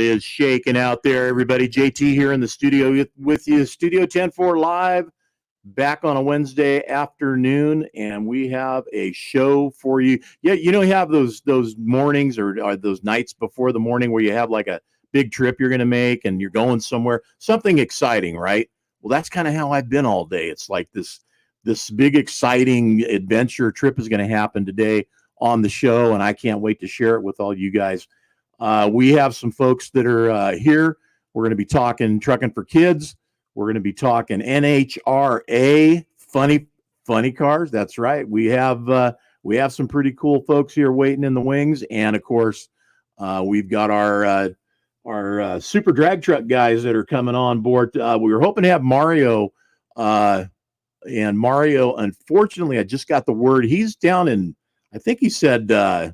is shaking out there, everybody? JT here in the studio with you. Studio 10-4 live, back on a Wednesday afternoon, and we have a show for you. Yeah, you know, you have those mornings or those nights before the morning where you have like a big trip you're going to make and you're going somewhere, something exciting, right? Well, that's kind of how I've been all day. It's like this big exciting adventure trip is going to happen today on the show, and I can't wait to share it with all you guys. We have some folks that are here. We're going to be talking Truckin For Kids. We're going to be talking NHRA, funny cars. That's right. We have some pretty cool folks here waiting in the wings, and of course, we've got our super drag truck guys that are coming on board. We were hoping to have Mario, and Mario, unfortunately, I just got the word he's down in, I think he said, I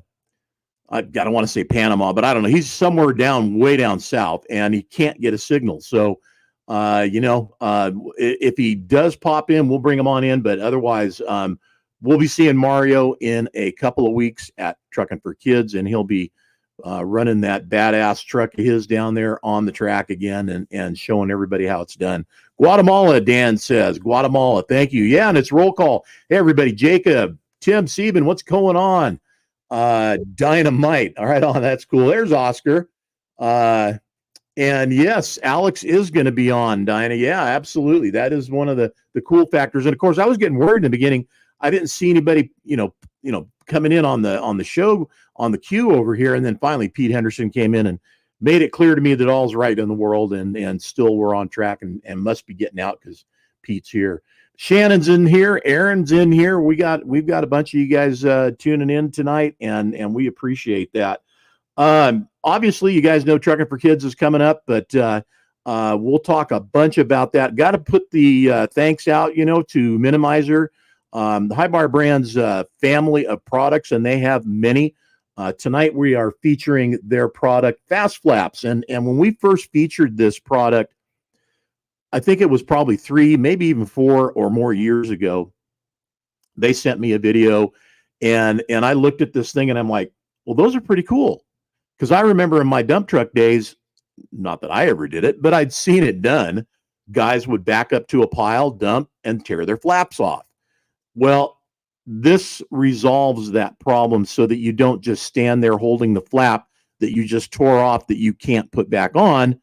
don't want to say Panama, but I don't know. He's somewhere way down south, and he can't get a signal. So, if he does pop in, we'll bring him on in. But otherwise, we'll be seeing Mario in a couple of weeks at Truckin For Kids, and he'll be running that badass truck of his down there on the track again and showing everybody how it's done. Guatemala, Dan says. Guatemala, thank you. Yeah, and it's roll call. Hey, everybody. Jacob, Tim, Sieben, what's going on? Dynamite. All right, that's cool. There's Oscar. And yes, Alex is going to be on, Dinah. Yeah, absolutely. That is one of the cool factors. And of course, I was getting worried in the beginning. I didn't see anybody, coming in on the show on the queue over here. And then finally, Pete Henderson came in and made it clear to me that all's right in the world, and still we're on track and must be getting out because Pete's here. Shannon's in here. Aaron's in here. We've got a bunch of you guys tuning in tonight, and we appreciate that. Obviously, you guys know Truckin For Kids is coming up, but we'll talk a bunch about that. Got to put the thanks out, to Minimizer, the High Bar Brands family of products, and they have many. Tonight we are featuring their product, Fast Flaps, and when we first featured this product, I think it was probably 3, maybe even 4 or more years ago, they sent me a video, and I looked at this thing and I'm like, well, those are pretty cool. Because I remember in my dump truck days, not that I ever did it, but I'd seen it done. Guys would back up to a pile, dump, and tear their flaps off. Well, this resolves that problem so that you don't just stand there holding the flap that you just tore off that you can't put back on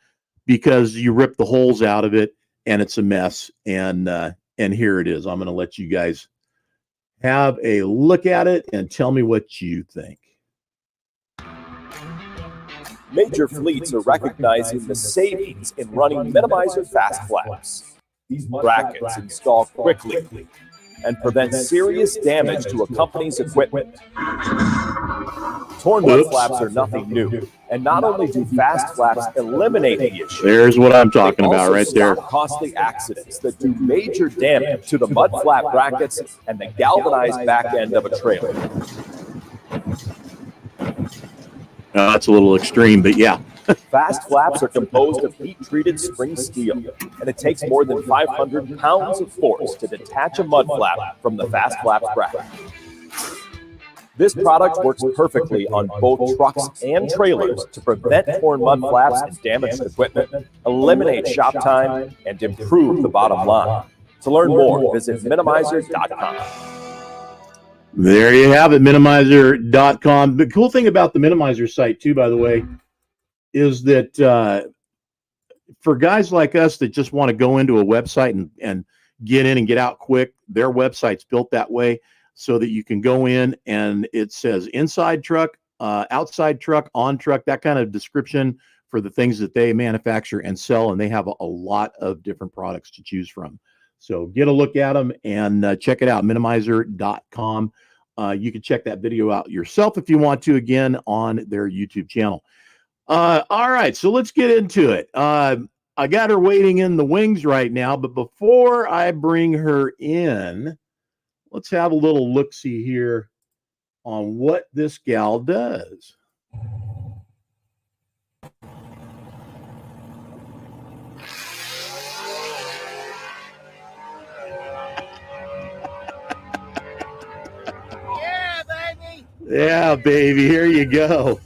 because you rip the holes out of it and it's a mess. And here it is. I'm going to let you guys have a look at it and tell me what you think. Major fleets are recognizing the savings in running Minimizer Fast Flaps. These brackets install quickly and prevent serious damage to a company's equipment. Torn mud flaps are nothing new, and not only do Fast Flaps eliminate the issue, there's what I'm talking about right there. Costly accidents that do major damage to the mud flap brackets and the galvanized back end of a trailer. That's a little extreme, but yeah. Fast Flaps are composed of heat-treated spring steel, and it takes more than 500 pounds of force to detach a mud flap from the Fast Flaps bracket. This product works perfectly on both trucks and trailers to prevent torn mud flaps and damaged equipment, eliminate shop time, and improve the bottom line. To learn more, visit minimizer.com. There you have it, minimizer.com. The cool thing about the Minimizer site, too, by the way, is that for guys like us that just want to go into a website and get in and get out quick, their website's built that way so that you can go in and it says inside truck, outside truck, on truck, that kind of description for the things that they manufacture and sell, and they have a lot of different products to choose from. So get a look at them and check it out, minimizer.com. You can check that video out yourself if you want to, again, on their YouTube channel. All right, so let's get into it. I got her waiting in the wings right now, but before I bring her in, let's have a little look-see here on what this gal does. Yeah, baby. Yeah, baby, here you go.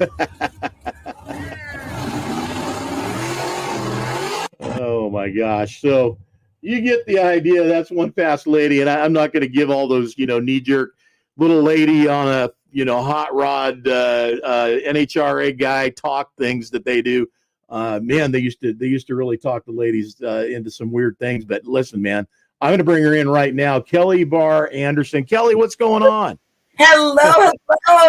my gosh. So you get the idea. That's one fast lady. And I'm not going to give all those, knee-jerk little lady on a, hot rod NHRA guy talk things that they do. Man, they used to really talk the ladies into some weird things. But listen, man, I'm going to bring her in right now. Kelly Barr Anderson. Kelly, what's going on? Hello.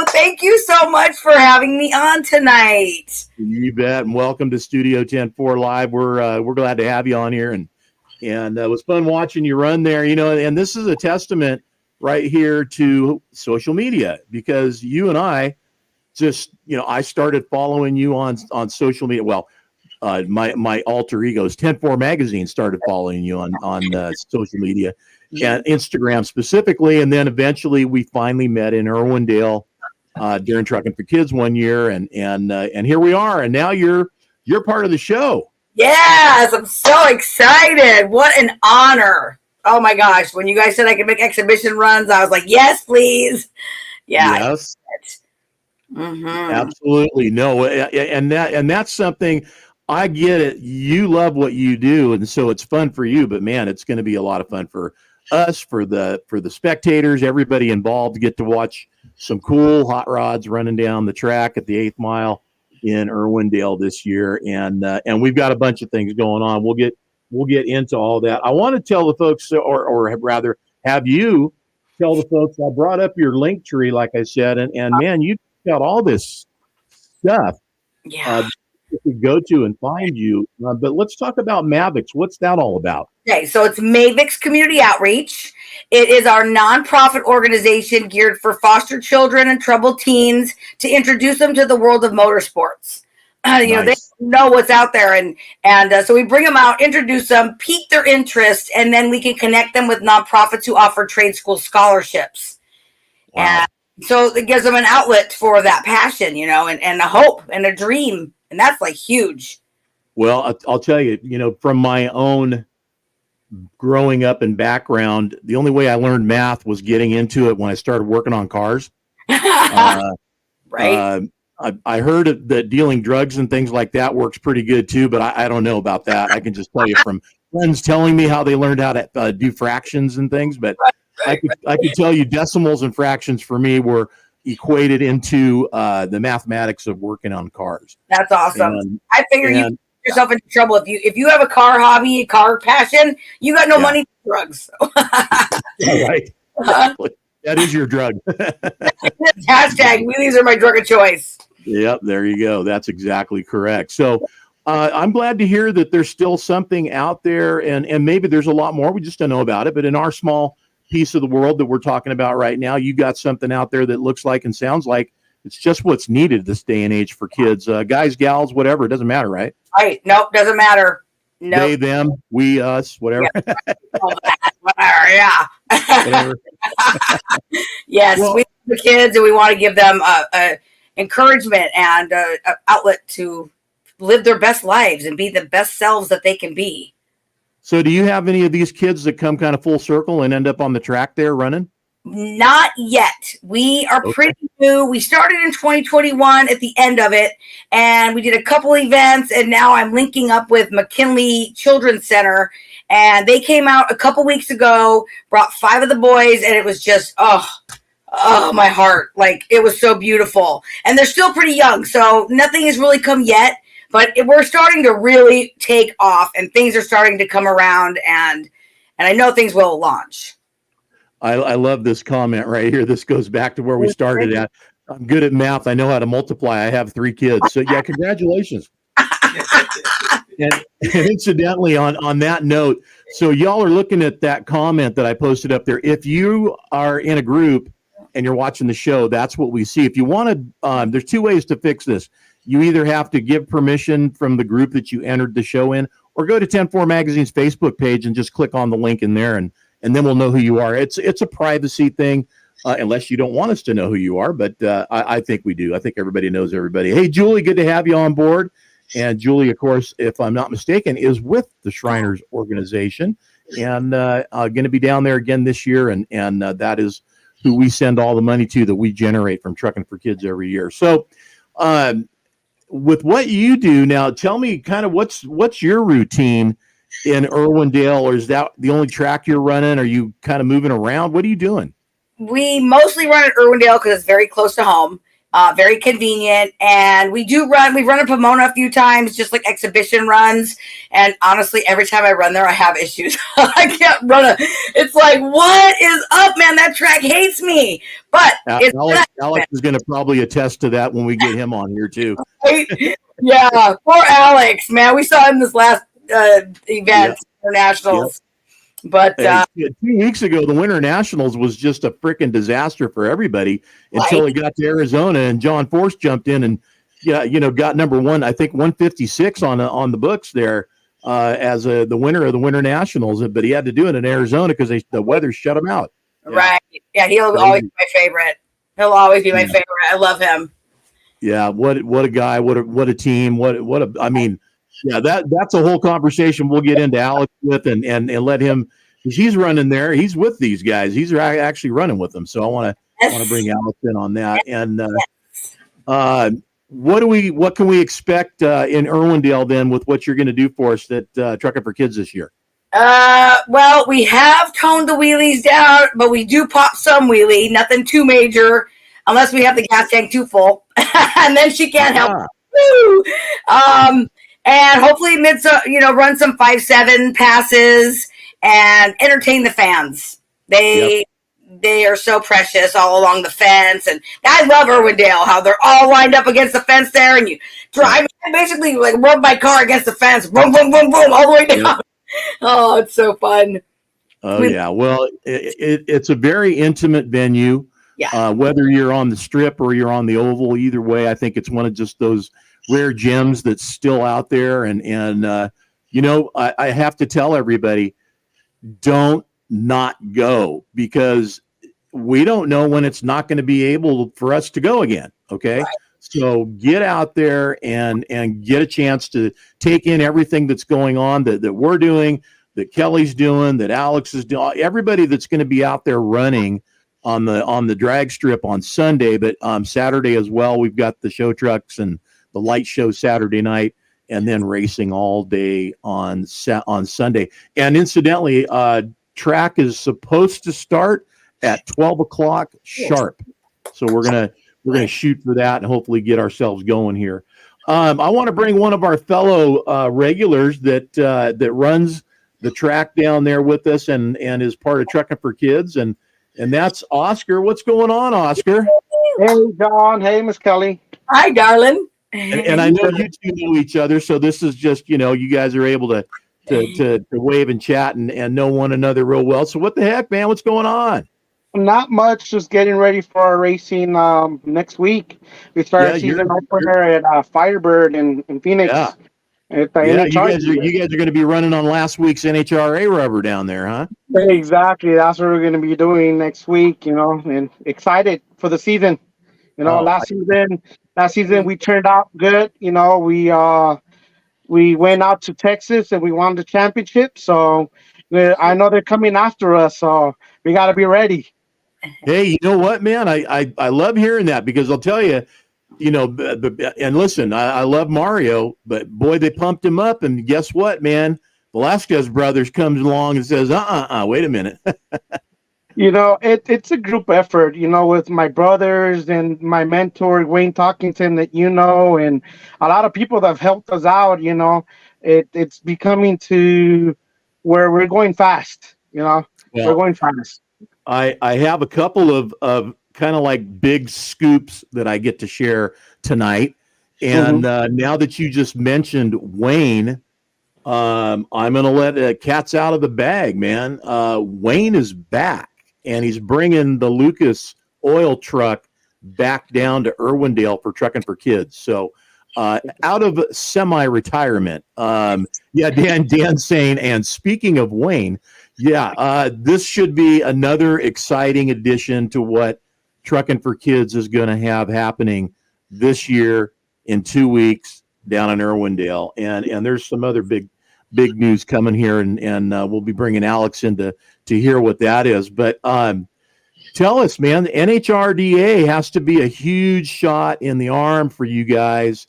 Thank you so much for having me on tonight. You bet. And welcome to Studio 10-4 Live. We're glad to have you on here, and it was fun watching you run there. And this is a testament right here to social media, because you and I just, I started following you on social media. Well, my alter egos, 10-4 Magazine, started following you on social media and Instagram specifically. And then eventually we finally met in Irwindale during Truckin For Kids one year. And here we are. And now you're part of the show. Yes, I'm so excited. What an honor. Oh my gosh. When you guys said I could make exhibition runs, I was like, yes, please. Yeah. Yes. Absolutely. No. And that's something. I get it. You love what you do, and so it's fun for you. But man, it's going to be a lot of fun for us, for the spectators, everybody involved, to get to watch some cool hot rods running down the track at the 8th mile in Irwindale this year. And we've got a bunch of things going on. We'll get into all that. I want to tell the folks, or rather have you tell the folks. I brought up your link tree, like I said, and man, you got all this stuff. Yeah. To go to and find you. But let's talk about Mavix. What's that all about? Okay, so it's Mavix Community Outreach. It is our nonprofit organization geared for foster children and troubled teens to introduce them to the world of motorsports. Nice. They know what's out there, and so we bring them out, introduce them, pique their interest, and then we can connect them with nonprofits who offer trade school scholarships. Wow. And so it gives them an outlet for that passion, and a hope and a dream. And that's like huge. Well, I'll tell you, from my own growing up and background, the only way I learned math was getting into it when I started working on cars. Right. I heard that dealing drugs and things like that works pretty good too, but I don't know about that. I can just tell you from friends telling me how they learned how to do fractions and things. But I could tell you decimals and fractions for me were equated into the mathematics of working on cars. That's awesome. I figure you get yourself into trouble if you have a car hobby, a car passion, you got no money for drugs. Right. That is your drug. Hashtag wheelies are my drug of choice. Yep, there you go. That's exactly correct. So I'm glad to hear that there's still something out there, and maybe there's a lot more. We just don't know about it. But in our small piece of the world that we're talking about right now, you got something out there that looks like and sounds like it's just what's needed this day and age for kids, guys, gals, whatever. It doesn't matter, right? Right. Nope. Doesn't matter. Nope. They, them, we, us, whatever. Yeah. Whatever. Yes. Well, we love the kids, and we want to give them encouragement and an outlet to live their best lives and be the best selves that they can be. So do you have any of these kids that come kind of full circle and end up on the track there running? Not yet. We are pretty new. We started in 2021 at the end of it, and we did a couple events, and now I'm linking up with McKinley Children's Center, and they came out a couple weeks ago, brought 5 of the boys, and it was just, oh, my heart. Like, it was so beautiful. And they're still pretty young, so nothing has really come yet. But we're starting to really take off, and things are starting to come around, and I know things will launch. I love this comment right here. This goes back to where we started at. I'm good at math. I know how to multiply. I have 3 kids. So, yeah, congratulations. and incidentally, on that note, so y'all are looking at that comment that I posted up there. If you are in a group and you're watching the show, that's what we see. If you want to, there's 2 ways to fix this. You either have to give permission from the group that you entered the show in, or go to 10-4 Magazine's Facebook page and just click on the link in there, and then we'll know who you are. It's a privacy thing, unless you don't want us to know who you are, but I think we do. I think everybody knows everybody. Hey, Julie, good to have you on board. And Julie, of course, if I'm not mistaken, is with the Shriners organization, and going to be down there again this year, and that is who we send all the money to that we generate from Truckin For Kids every year. So, with what you do now, tell me kind of what's your routine in Irwindale, or is that the only track you're running? Are you kind of moving around? What are you doing? We mostly run at Irwindale because it's very close to home, very convenient. And we've run at Pomona a few times, just like exhibition runs. And honestly, every time I run there, I have issues. I can't run it's like, what is up, man? That track hates me. But Alex is going to probably attest to that when we get him on here too. Right? Yeah, poor Alex, man. We saw him this last event, Internationals. But 2 weeks ago, the Winter Nationals was just a freaking disaster for everybody until it got to Arizona, and John Force jumped in and got number one. I think 156 on the books there as the winner of the Winter Nationals. But he had to do it in Arizona because the weather shut him out. Right? Yeah, he'll always be my favorite. He'll always be my favorite. I love him. Yeah, what a guy! What a team! I mean. Yeah, that's a whole conversation we'll get into Alex with and let him, because he's running there. He's with these guys. He's actually running with them. So I want to bring Alex in on that. And what can we expect in Irwindale then with what you're going to do for us at Truckin For Kids this year? Well, we have toned the wheelies down, but we do pop some wheelie. Nothing too major, unless we have the gas tank too full, and then she can't help. Woo! And hopefully run some 5-7 passes and entertain the fans. They are so precious all along the fence. And I love Irwindale, how they're all lined up against the fence there, and you drive basically like rub my car against the fence, boom, boom, boom, boom, all the way down. Yep. Oh, it's so fun. Oh, yeah. Well, it's a very intimate venue. Yeah. Whether you're on the strip or you're on the oval, either way, I think it's one of just those rare gems that's still out there. And I have to tell everybody, don't not go, because we don't know when it's not going to be able for us to go again. Okay. Right. So get out there and get a chance to take in everything that's going on that we're doing, that Kelly's doing, that Alex is doing, everybody that's going to be out there running on the drag strip on Sunday, but Saturday as well. We've got the show trucks and the light show Saturday night, and then racing all day on Sunday. And incidentally, track is supposed to start at 12 o'clock sharp. So we're gonna shoot for that and hopefully get ourselves going here. I want to bring one of our fellow regulars that runs the track down there with us and is part of Truckin For Kids, and that's Oscar. What's going on, Oscar? Hey, John. Hey, Miss Kelly. Hi, darling. And I know you two know each other, so this is just, you guys are able to wave and chat and know one another real well. So what the heck, man? What's going on? Not much. Just getting ready for our racing next week. We start a season opener at Firebird in Phoenix. Yeah. At the NHRA. You guys are going to be running on last week's NHRA rubber down there, huh? Exactly. That's what we're going to be doing next week, and excited for the season. Last season we turned out good. We went out to Texas and we won the championship. So I know they're coming after us, so we got to be ready. Hey, you know what, man? I love hearing that, because I'll tell you, and listen, I love Mario, but boy, they pumped him up, and guess what, man? Velasquez brothers comes along and says, wait a minute. It's a group effort, with my brothers and my mentor, Wayne Talkington, that and a lot of people that have helped us out. It's becoming to where we're going fast, we're going fast. I have a couple of kind of like big scoops that I get to share tonight. And now that you just mentioned Wayne, I'm going to let cats out of the bag, man. Wayne is back, and he's bringing the Lucas oil truck back down to Irwindale for Truckin For Kids. So out of semi-retirement. Dan's saying, and speaking of Wayne, this should be another exciting addition to what Truckin For Kids is going to have happening this year in 2 weeks down in Irwindale. And there's some other big news coming here, and we'll be bringing Alex in to hear what that is. But tell us, man, the NHRA has to be a huge shot in the arm for you guys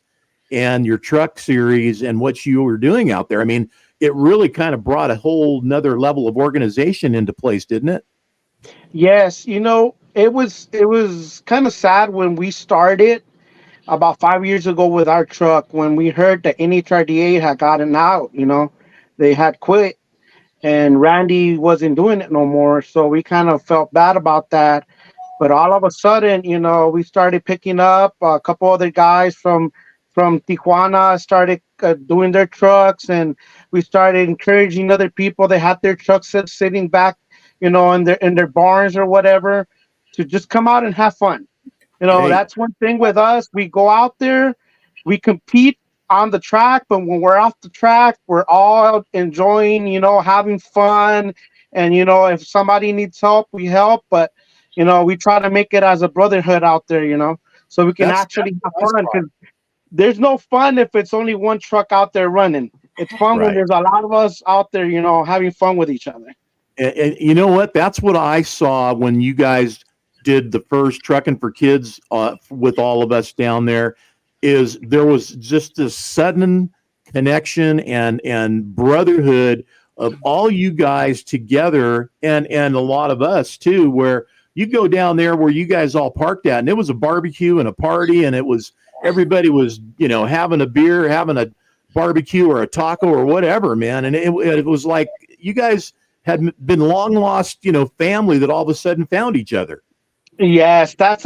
and your truck series and what you were doing out there. I mean, it really kind of brought a whole nother level of organization into place, didn't it? Yes, it was kind of sad when we started about 5 years ago with our truck when we heard that NHRA had gotten out. They had quit, and Randy wasn't doing it no more. So we kind of felt bad about that. But all of a sudden, we started picking up a couple other guys from Tijuana started doing their trucks, and we started encouraging other people that had their trucks sitting back, in their barns or whatever, to just come out and have fun. Hey, That's one thing with us. We go out there, we compete on the track, but when we're off the track, we're all enjoying, having fun. And, if somebody needs help, we help. But, we try to make it as a brotherhood out there, so we can that's actually have the nice fun. part. Because there's no fun if it's only one truck out there running. It's fun when Right. there's a lot of us out there, having fun with each other. And you know what? That's what I saw when you guys did the first Truckin for Kids with all of us down there. Is there was just this sudden connection and brotherhood of all you guys together, and a lot of us too. Where you go down there where you guys all parked at, and it was a barbecue and a party, and it was everybody was having a beer, having a barbecue or a taco or whatever, man. And it was like you guys had been long lost, family that all of a sudden found each other. Yes, that's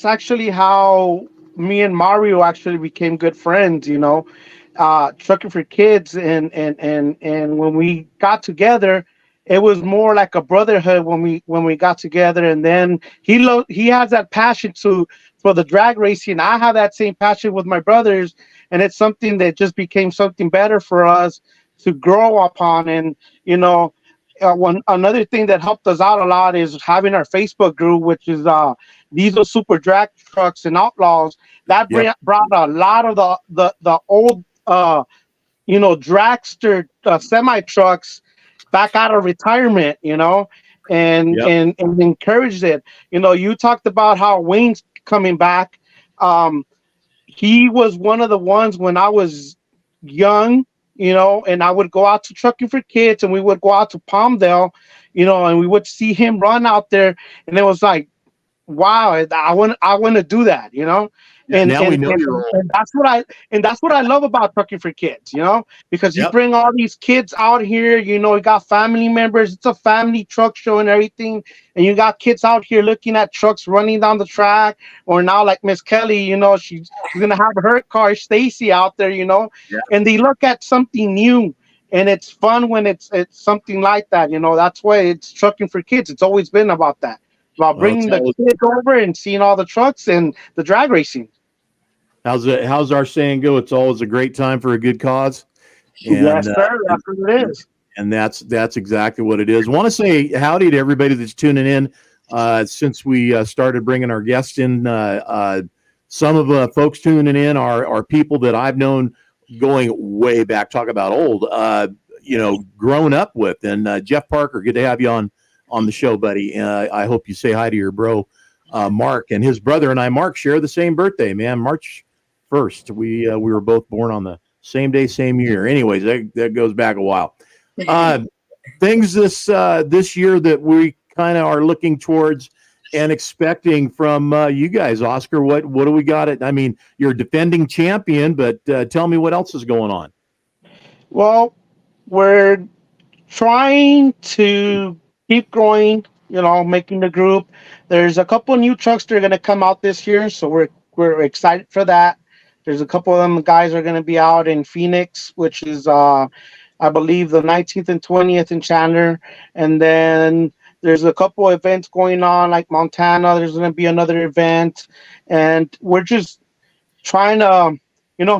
actually how me and Mario actually became good friends. Trucking for Kids, and when we got together, it was more like a brotherhood when we got together. And then he has that passion for the drag racing. I have that same passion with my brothers, and it's something that just became something better for us to grow upon. And one another thing that helped us out a lot is having our Facebook group, which is Diesel Super Drag Trucks and Outlaws. That Yep. brought a lot of the old dragster semi trucks back out of retirement, and Yep. and encouraged it. You talked about how Wayne's coming back. Um, he was one of the ones when I was young, and I would go out to Trucking for Kids, and we would go out to Palmdale, and we would see him run out there, and it was like, wow, I want to do that, and Now we and, know and you're old. and that's what I love about Trucking for Kids, because you Yep. bring all these kids out here, you got family members, it's a family truck show and everything, and you got kids out here looking at trucks running down the track, or now like Miss Kelly, she's gonna have her car Stacy out there, Yeah. and they look at something new. And it's fun when it's something like that, That's why it's Trucking for Kids. It's always been about that, about Well, it's bringing the always, kids over and seeing all the trucks and the drag racing. how's our saying go? It's always a great time for a good cause, and Yes, sir. That's what it is. and that's exactly what it is. Want to say howdy to everybody that's tuning in. Since we started bringing our guests in, some of folks tuning in are people that I've known going way back. Talk about old, grown up with. And Jeff Parker, good to have you on the show, buddy. I hope you say hi to your bro, Mark, and his brother and I, Mark, share the same birthday, man. March 1st. We were both born on the same day, same year. Anyways, that goes back a while. Things this year that we kind of are looking towards and expecting from you guys, Oscar. What do we got? I mean, you're a defending champion, but tell me what else is going on. Well, we're trying to keep growing, making the group. There's a couple new trucks that are going to come out this year, so we're excited for that. There's a couple of them guys are going to be out in Phoenix, which is I believe the 19th and 20th in Chandler, and then there's a couple of events going on like Montana. There's going to be another event, and we're just trying to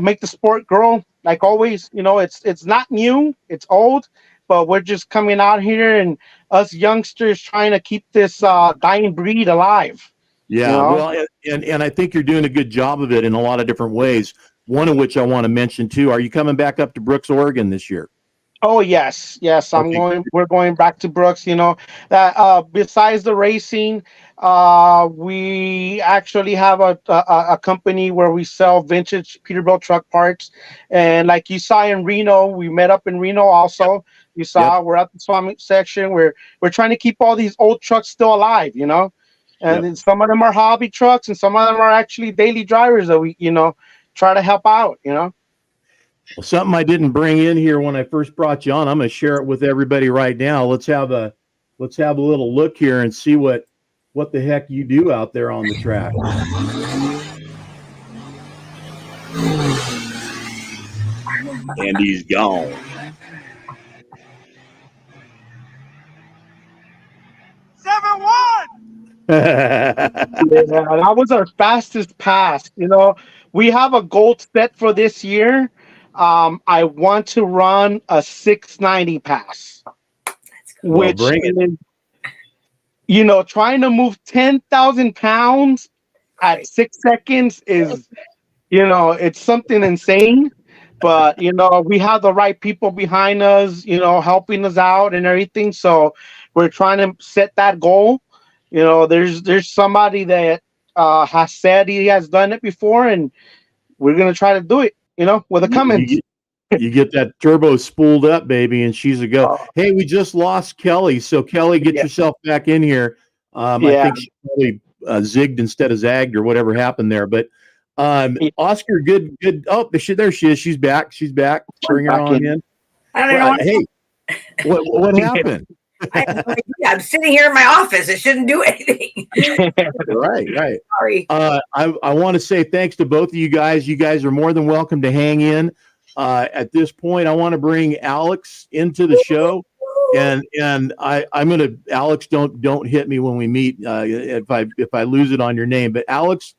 make the sport grow. Like always, it's not new, it's old, but we're just coming out here and us youngsters trying to keep this dying breed alive. you Yeah, know well, and I think you're doing a good job of it in a lot of different ways. One of which I want to mention too. Are you coming back up to Brooks, Oregon this year? Oh yes, Okay. we're going back to Brooks. That besides the racing, We actually have a company where we sell vintage Peterbilt truck parts. And like you saw in Reno, we met up in Reno also. You saw Yep. we're at the Swami section. We're trying to keep all these old trucks still alive, you know. And Yep. then some of them are hobby trucks, and some of them are actually daily drivers that we, try to help out, Well, something I didn't bring in here when I first brought you on, I'm going to share it with everybody right now. Let's have a little look here and see what the heck you do out there on the track. And he's gone. Yeah, that was our fastest pass. We have a goal set for this year. I want to run a 690 pass, Well, which bring it. is, trying to move 10,000 pounds at 6 seconds is, it's something insane. But, we have the right people behind us, helping us out and everything. So we're trying to set that goal. There's somebody that has said he has done it before, and we're going to try to do it, with a Cummins. You get that turbo spooled up, baby, and she's a go. Hey, we just lost Kelly. So, Kelly, get yourself back in here. I think she probably zigged instead of zagged or whatever happened there. But Oscar, good. Oh, there she is. She's back. Bring her on in. I don't know. Hey, what happened? I'm sitting here in my office. It shouldn't do anything. Right. Sorry. I want to say thanks to both of you guys. You guys are more than welcome to hang in. At this point, I want to bring Alex into the show, and I'm gonna Alex, don't hit me when we meet if I lose it on your name. But Alex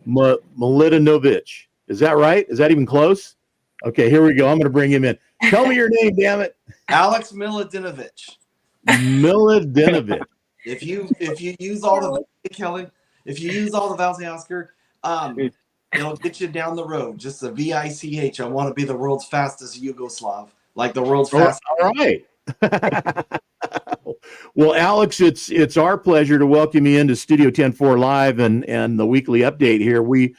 Miladinovich, is that right? Is that even close? Okay, here we go. I'm gonna bring him in. Tell me your name, damn it. Alex Miladinovich. Miladinovich. If you use all the Kelly, if you use all the vowels, Oscar, it'll get you down the road. Just a VICH. I want to be the world's fastest Yugoslav, like the world's fastest. All right. Well, Alex, it's our pleasure to welcome you into Studio 10-4 Live and the weekly update here. We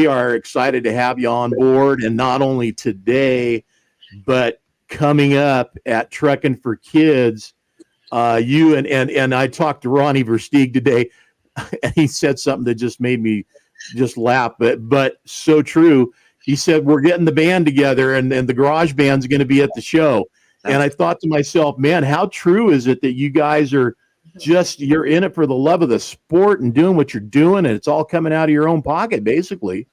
are excited to have you on board, and not only today, but coming up at Truckin For Kids. You and I talked to Ronnie Versteeg today, and he said something that just made me just laugh, but so true. He said, we're getting the band together, and the garage band's going to be at the show. And I thought to myself, man, how true is it that you guys are you're in it for the love of the sport and doing what you're doing, and it's all coming out of your own pocket, basically.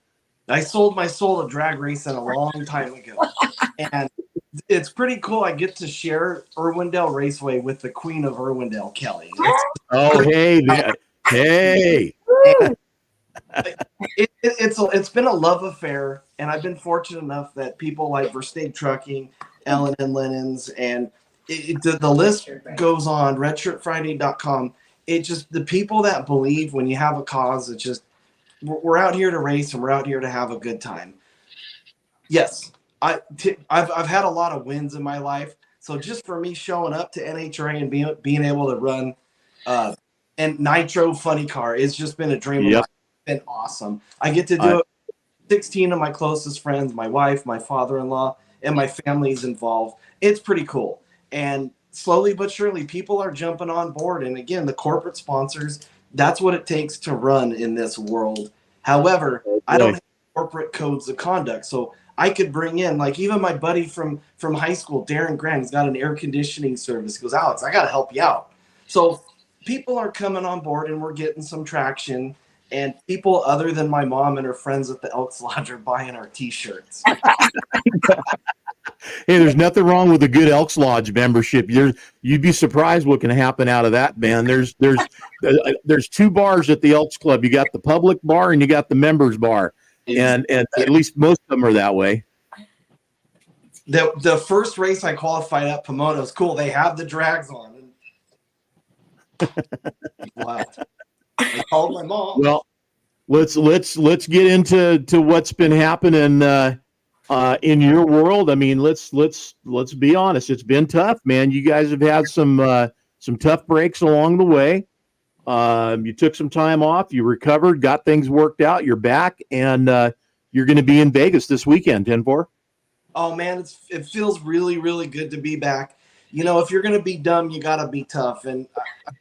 I sold my soul to drag racing a long time ago. And it's pretty cool. I get to share Irwindale Raceway with the queen of Irwindale, Kelly. Hey. It's been a love affair, and I've been fortunate enough that people like Versteeg Trucking, Ellen and Lennon's, and the list goes on, redshirtfriday.com. It just, the people that believe when you have a cause, it's just, we're out here to race and we're out here to have a good time. Yes, I've had a lot of wins in my life. So just for me showing up to NHRA and being able to run and Nitro Funny Car, it's just been a dream of mine. It's been awesome. I get to do it. 16 of my closest friends, my wife, my father-in-law, and my family's involved. It's pretty cool. And slowly but surely, people are jumping on board. And again, the corporate sponsors, that's what it takes to run in this world. However, I don't have corporate codes of conduct. So I could bring in, like, even my buddy from high school, Darren Grant, he's got an air conditioning service. He goes, Alex, I got to help you out. So people are coming on board, and we're getting some traction. And people other than my mom and her friends at the Elks Lodge are buying our T-shirts. Hey, there's nothing wrong with a good Elks Lodge membership. You'd be surprised what can happen out of that, man. There's two bars at the Elks Club. You got the public bar and you got the members bar, and at least most of them are that way. The first race I qualified at Pomona is cool. They have the drags on. Wow. I called my mom. Well, let's get into what's been happening in your world. I mean, let's be honest. It's been tough, man. You guys have had some tough breaks along the way. You took some time off, you recovered, got things worked out, you're back, and you're going to be in Vegas this weekend, 10-4. Oh man, it feels really, really good to be back. You know, if you're gonna be dumb, you gotta be tough. And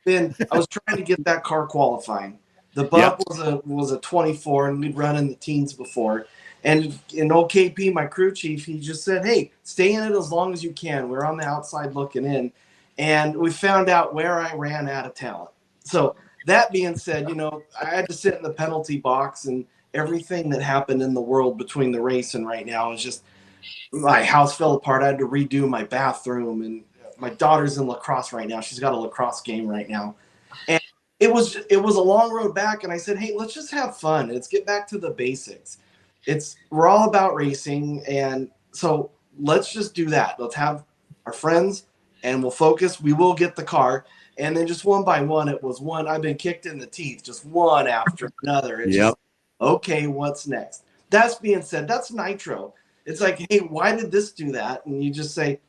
I was trying to get that car qualifying. The Yep. bump was a 24, and we'd run in the teens before. And in old KP, my crew chief, he just said, "Hey, stay in it as long as you can." We're on the outside looking in, and we found out where I ran out of talent. So that being said, you know, I had to sit in the penalty box, and everything that happened in the world between the race and right now is just my house fell apart. I had to redo my bathroom, and my daughter's in lacrosse right now. She's got a lacrosse game right now, and it was a long road back. And I said, hey, let's just have fun. Let's get back to the basics. We're all about racing, and so let's just do that. Let's have our friends, and we'll focus. We will get the car, and then just one by one, it was one. I've been kicked in the teeth, just one after another. It's Yep. just okay. What's next? That's being said, that's nitro. It's like, hey, why did this do that? And you just say,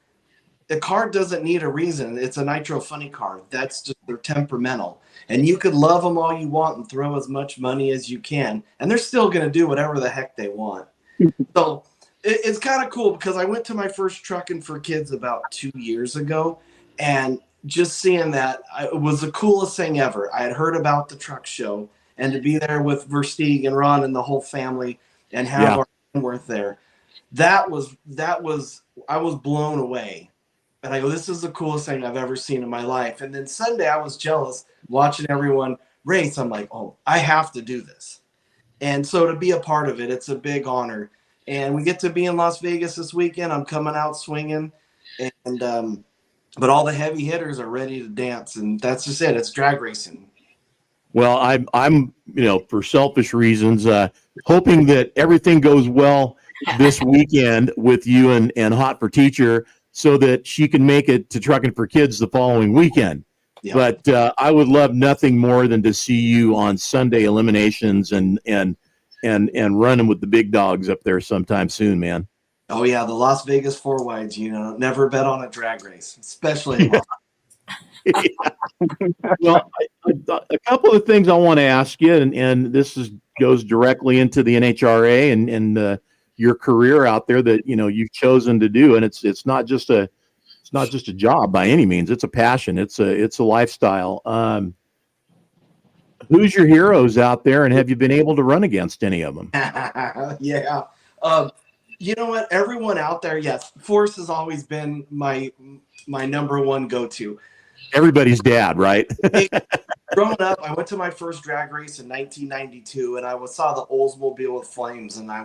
the car doesn't need a reason. It's a nitro funny car. That's just they're temperamental. And you could love them all you want and throw as much money as you can, and they're still going to do whatever the heck they want. So it's kind of cool because I went to my first Truckin For Kids about 2 years ago, and just seeing that it was the coolest thing ever. I had heard about the truck show, and to be there with Versteeg and Ron and the whole family and have our worth there. That was I was blown away. And I go, this is the coolest thing I've ever seen in my life. And then Sunday I was jealous watching everyone race. I'm like, oh, I have to do this. And so to be a part of it, it's a big honor. And we get to be in Las Vegas this weekend. I'm coming out swinging. And but all the heavy hitters are ready to dance. And that's just it. It's drag racing. Well, I'm for selfish reasons, hoping that everything goes well this weekend with you and Hot for Teacher, so that she can make it to Truckin For Kids the following weekend. Yep. But I would love nothing more than to see you on Sunday eliminations and running with the big dogs up there sometime soon, man. Oh yeah, the Las Vegas four wides. Never bet on a drag race, especially. Well, a couple of things I want to ask you, and this goes directly into the NHRA and your career out there that you've chosen to do, and it's not just a job by any means. It's a passion. It's a lifestyle. Who's your heroes out there, and have you been able to run against any of them? Yeah. You know what? Everyone out there, yes, Force has always been my number one go-to. Everybody's dad, right? Growing up, I went to my first drag race in 1992, and I saw the Oldsmobile with flames, and I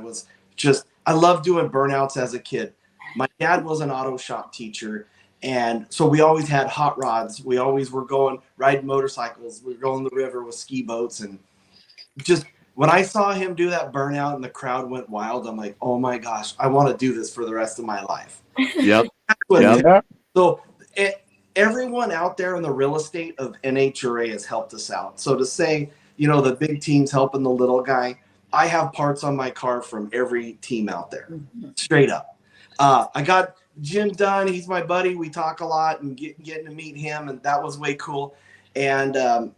loved doing burnouts as a kid. My dad was an auto shop teacher, and so we always had hot rods. We always were riding motorcycles. We were going the river with ski boats, and just when I saw him do that burnout and the crowd went wild, I'm like, oh my gosh, I want to do this for the rest of my life. Yep. So everyone out there in the real estate of NHRA has helped us out. So to say, the big team's helping the little guy, I have parts on my car from every team out there, straight up. I got Jim Dunn. He's my buddy. We talk a lot, and getting to meet him, and that was way cool. And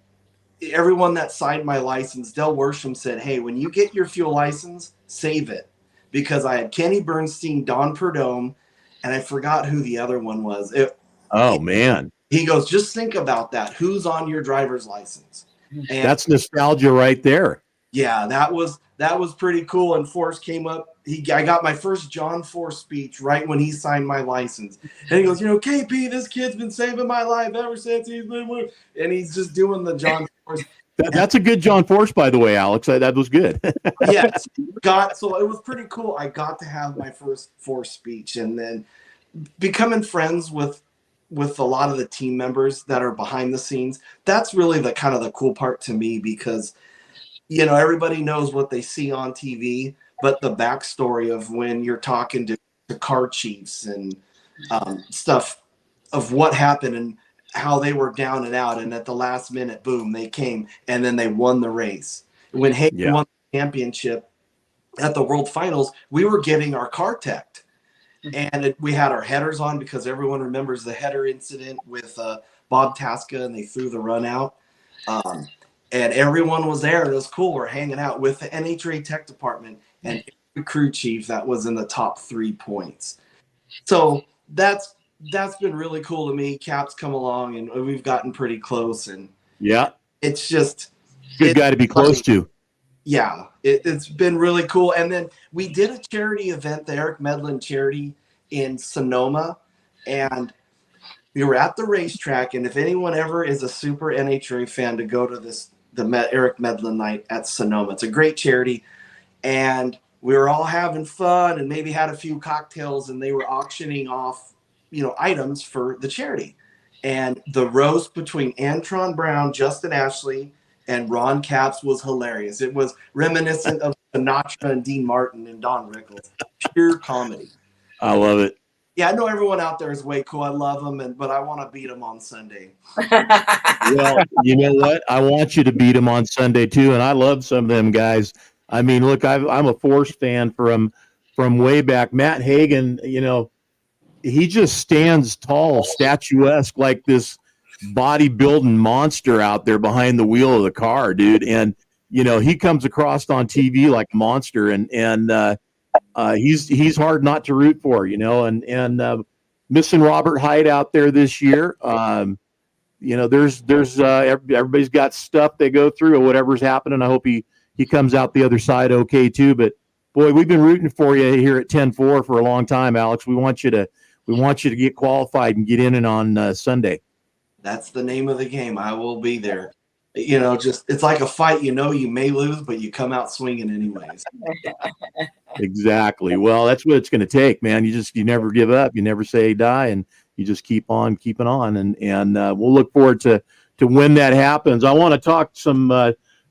everyone that signed my license, Del Worsham said, hey, when you get your fuel license, save it. Because I had Kenny Bernstein, Don Perdome, and I forgot who the other one was. Man. He goes, just think about that. Who's on your driver's license? And that's nostalgia right there. Yeah, that was pretty cool. And Force came up. I got my first John Force speech right when he signed my license. And he goes, KP, this kid's been saving my life ever since he's been with. And he's just doing the John Force. That's a good John Force, by the way, Alex. That was good. Yes. So it was pretty cool. I got to have my first Force speech, and then becoming friends with a lot of the team members that are behind the scenes. That's really the kind of the cool part to me, because everybody knows what they see on TV, but the backstory of when you're talking to car chiefs and stuff of what happened and how they were down and out, and at the last minute, boom, they came and then they won the race. When Hayden won the championship at the World Finals, we were getting our car teched. And we had our headers on because everyone remembers the header incident with Bob Tasca, and they threw the run out. And everyone was there. It was cool. We're hanging out with the NHRA tech department and every crew chief that was in the top 3 points. So that's been really cool to me. Cap's come along and we've gotten pretty close, and Yeah, it's just good guy to be close to. Yeah, it's been really cool. And then we did a charity event, the Eric Medlin charity in Sonoma, and we were at the racetrack. And if anyone ever is a super NHRA fan, to go to the Eric Medlin night at Sonoma. It's a great charity. And we were all having fun and maybe had a few cocktails, and they were auctioning off, items for the charity. And the roast between Antron Brown, Justin Ashley, and Ron Capps was hilarious. It was reminiscent of Sinatra and Dean Martin and Don Rickles. Pure comedy. I love it. Yeah, I know everyone out there is way cool. I love them, but I want to beat them on Sunday. Well, you know what? I want you to beat them on Sunday too, and I love some of them guys. I mean, look, I'm a Force fan from way back. Matt Hagan, he just stands tall, statuesque, like this bodybuilding monster out there behind the wheel of the car, dude. And he comes across on TV like a monster, and he's hard not to root for, and missing Robert Hyde out there this year. There's everybody's got stuff they go through or whatever's happening. I hope he comes out the other side okay too. But boy, we've been rooting for you here at 10-4 for a long time, Alex. We want you to get qualified and get in and on Sunday. That's the name of the game. I will be there. It's like a fight. You may lose, but you come out swinging anyways. Exactly. Well, that's what it's going to take, man. You never give up. You never say die, and you just keep on keeping on. And we'll look forward to when that happens. I want to talk some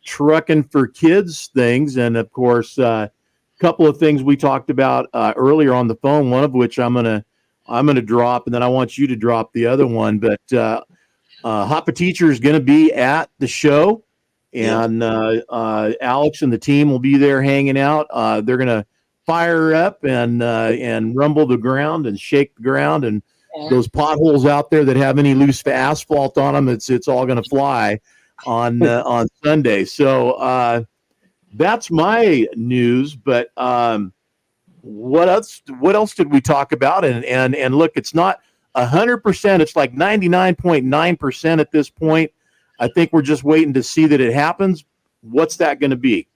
Truckin For Kids things, and of course, a couple of things we talked about earlier on the phone. One of which I'm gonna drop, and then I want you to drop the other one. But Hot for Teacher is going to be at the show, and Alex and the team will be there hanging out. They're going to fire up and rumble the ground and shake the ground, and those potholes out there that have any loose asphalt on them, it's all going to fly on Sunday. So that's my news. But what else did we talk about? And look, it's not 100%. It's like 99.9% at this point. I think we're just waiting to see that it happens. What's that going to be?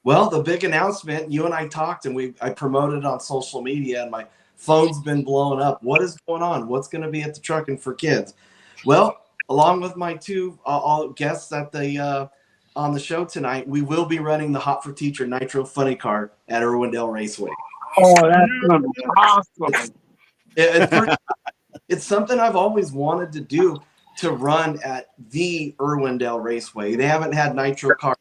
Well, the big announcement, you and I talked, and I promoted it on social media, and my phone's been blowing up. What is going on? What's going to be at the Truckin For Kids? Well, along with my two guests at on the show tonight, we will be running the Hot for Teacher Nitro Funny Car at Irwindale Raceway. Oh, that's awesome. It's something I've always wanted to do, to run at the Irwindale Raceway. They haven't had nitro cars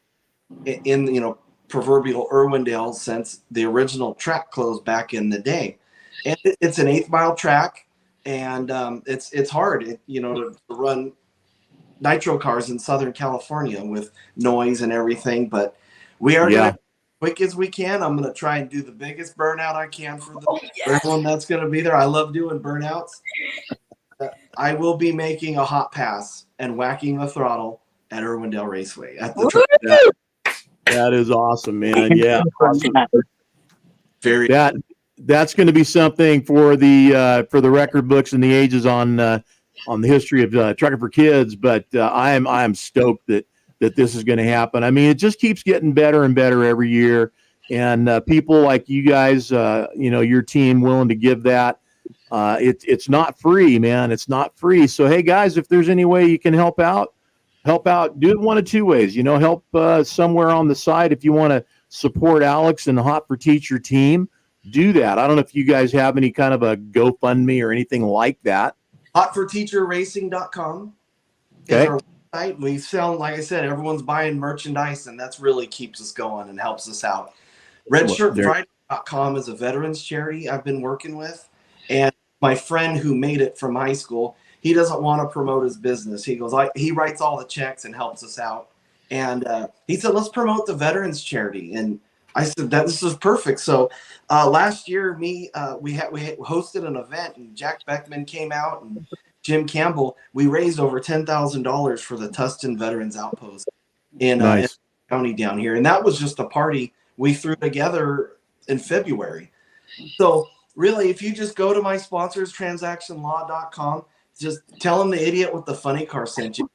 in proverbial Irwindale since the original track closed back in the day. And it's an 8-mile track, and it's hard, to run nitro cars in Southern California with noise and everything. But we are going to, quick as we can. I'm going to try and do the biggest burnout I can for everyone that's going to be there. I love doing burnouts. I will be making a hot pass and whacking the throttle at Irwindale Raceway at the That is awesome, man. Yeah, awesome. That's going to be something for the record books and the ages on the history of Truckin For Kids. But I am stoked that this is going to happen. I mean, it just keeps getting better and better every year, and people like you guys, your team, willing to give that. It's not free, man. It's not free. So, hey, guys, if there's any way you can help out. Do it one of two ways. Help somewhere on the side. If you want to support Alex and the Hot for Teacher team, do that. I don't know if you guys have any kind of a GoFundMe or anything like that. Hotforteacherracing.com is our website. We sell, like I said, everyone's buying merchandise, and that's really keeps us going and helps us out. RedShirtFriday.com is a veterans charity I've been working with, and my friend who made it from high school, he doesn't want to promote his business. He goes, he writes all the checks and helps us out. And he said, let's promote the veterans charity. And I said, this is perfect. So last year, we hosted an event, and Jack Beckman came out, and Jim Campbell, we raised over $10,000 for the Tustin Veterans Outpost in Nice. county down here. And that was just a party we threw together in February. So really, if you just go to my sponsors, transactionlaw.com, just tell them the idiot with the funny car sent you.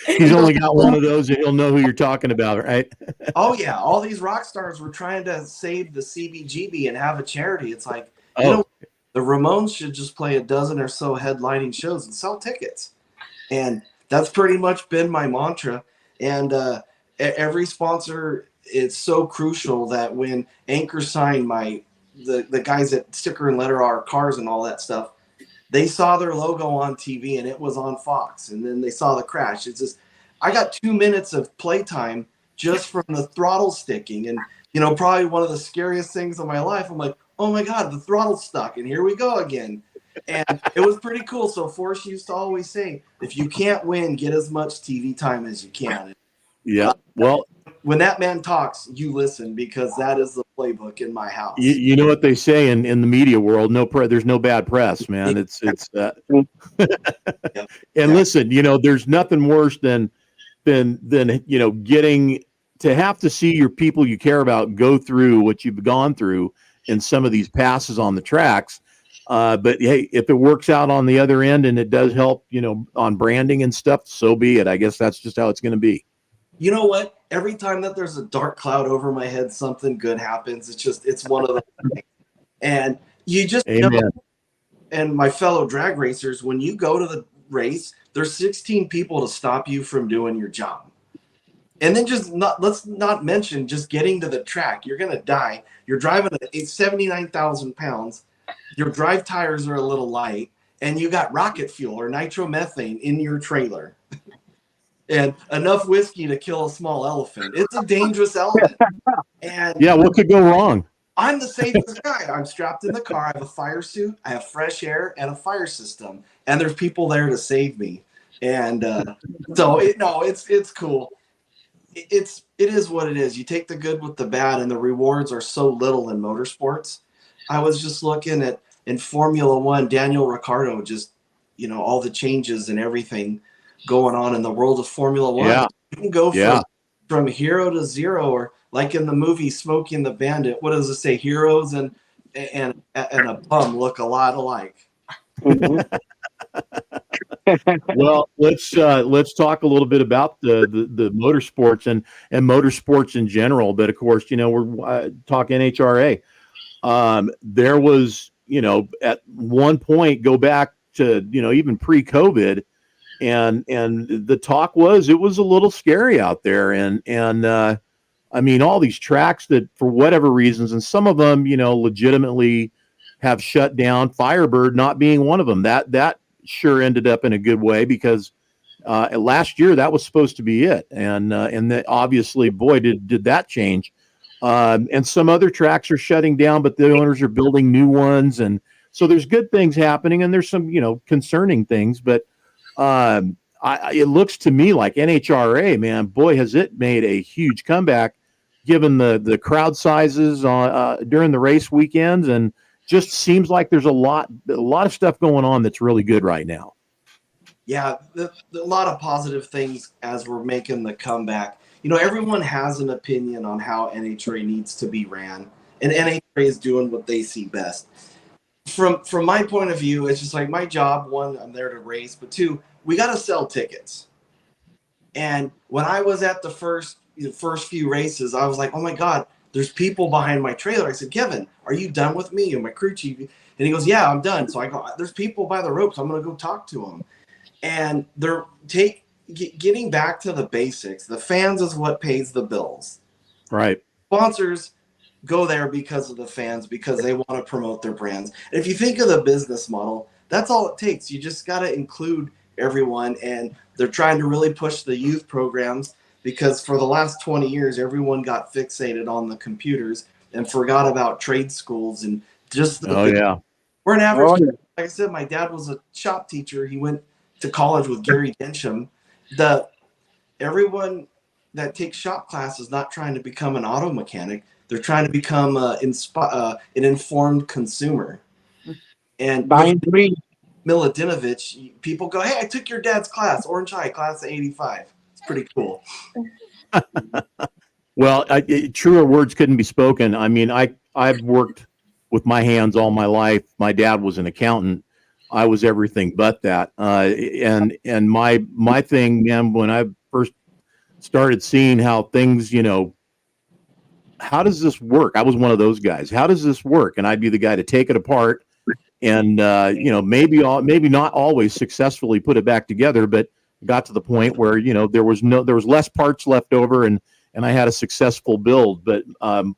He's only got one of those, and he'll know who you're talking about, right? Oh yeah, all these rock stars were trying to save the CBGB and have a charity. It's like, you Oh, know, the Ramones should just play a dozen or so headlining shows and sell tickets. And that's pretty much been my mantra. And every sponsor, it's so crucial that when Anchor signed the guys that sticker and letter our cars and all that stuff, they saw their logo on TV and it was on Fox. And then they saw the crash. It's just, I got 2 minutes of playtime just from the throttle sticking. And, you know, probably one of the scariest things of my life. I'm like, oh my God, the throttle's stuck. And here we go again. And it was pretty cool. So Forrest used to always say, if you can't win, get as much TV time as you can. yeah. Well, When that man talks, you listen, because that is the playbook in my house. you know what they say in the media world, there's no bad press, man. It's and listen, you know, there's nothing worse than you know, getting to have to see your people you care about go through what you've gone through in some of these passes on the tracks. But hey, if it works out on the other end and it does help, you know, on branding and stuff, so be it. I guess that's just how it's going to be. You know what? Every time that there's a dark cloud over my head, something good happens. It's one of those things. And you just know, and my fellow drag racers, when you go to the race, there's 16 people to stop you from doing your job. And then let's not mention just getting to the track. You're going to die. You're driving at 79,000 pounds. Your drive tires are a little light, and you got rocket fuel or nitromethane in your trailer. And enough whiskey to kill a small elephant. It's a dangerous element. And yeah, what could go wrong? I'm the safest guy. I'm strapped in the car. I have a fire suit. I have fresh air and a fire system. And there's people there to save me. And so it's cool. It is what it is. You take the good with the bad, and the rewards are so little in motorsports. I was just looking at in Formula One, Daniel Ricciardo, just, you know, all the changes and everything going on in the world of Formula One. Yeah. You can go from hero to zero, or like in the movie Smokey and the Bandit. What does it say? Heroes and a bum look a lot alike. Well, let's talk a little bit about the motorsports and motorsports in general. But of course, you know, we're talking NHRA. There was, you know, at one point, go back to, you know, even pre-COVID, and the talk was it was a little scary out there, and I mean, all these tracks that for whatever reasons, and some of them, you know, legitimately have shut down. Firebird not being one of them. That sure ended up in a good way, because last year that was supposed to be it, and that obviously, boy, did that change. And some other tracks are shutting down, but the owners are building new ones, and so there's good things happening, and there's some, you know, concerning things, but it looks to me like NHRA, man, boy, has it made a huge comeback, given the crowd sizes during the race weekends, and just seems like there's a lot of stuff going on that's really good right now. Yeah, a lot of positive things as we're making the comeback. You know, everyone has an opinion on how NHRA needs to be ran, and NHRA is doing what they see best. From my point of view, it's just like my job. One, I'm there to race, but two, we got to sell tickets. And when I was at the first few races, I was like, oh my God, there's people behind my trailer. I said, Kevin, are you done with me and my crew chief? And he goes, yeah, I'm done. So I go, there's people by the ropes. I'm going to go talk to them. And they're getting back to the basics. The fans is what pays the bills. Right. Sponsors go there because of the fans, because they want to promote their brands. And if you think of the business model, that's all it takes. You just got to include everyone. And they're trying to really push the youth programs, because for the last 20 years, everyone got fixated on the computers and forgot about trade schools and just we're an average. Like I said, my dad was a shop teacher. He went to college with Gary Densham. Everyone that takes shop class is not trying to become an auto mechanic. They're trying to become an informed consumer. And Buying three. Miladinovich, people go, "Hey, I took your dad's class, Orange High, class of '85." It's pretty cool. Well, truer words couldn't be spoken. I mean, I've worked with my hands all my life. My dad was an accountant. I was everything but that. And my thing, man, when I first started seeing how things, how does this work? I was one of those guys. How does this work? And I'd be the guy to take it apart and maybe not always successfully put it back together, but got to the point where there was less parts left over, and I had a successful build. But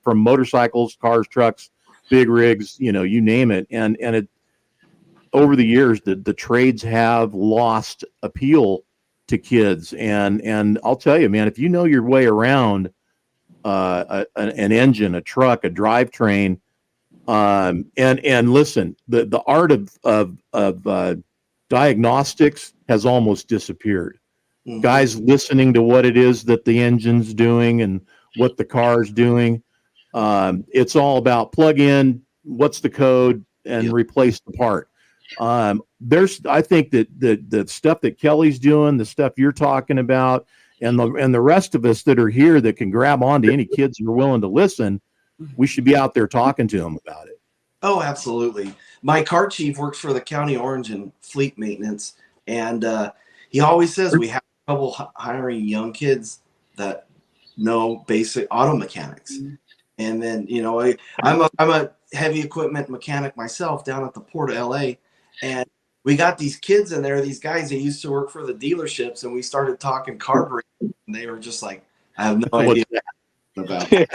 from motorcycles, cars, trucks, big rigs, you name it, and it over the years the trades have lost appeal to kids, and I'll tell you, man, if you know your way around an engine, a truck, a drivetrain. And listen, the art of diagnostics has almost disappeared. Mhm. Guys listening to what it is that the engine's doing and what the car's doing. It's all about plug in, what's the code, and replace the part. I think that the stuff that Kelly's doing, the stuff you're talking about, and the rest of us that are here that can grab onto any kids who are willing to listen, we should be out there talking to them about it. Oh, absolutely. My car chief works for the County Orange in fleet maintenance, and he always says we have trouble hiring young kids that know basic auto mechanics. And then, I'm a heavy equipment mechanic myself down at the Port of LA, and we got these kids in there, these guys that used to work for the dealerships, and we started talking carbureting, and they were just like, I have no idea what about that.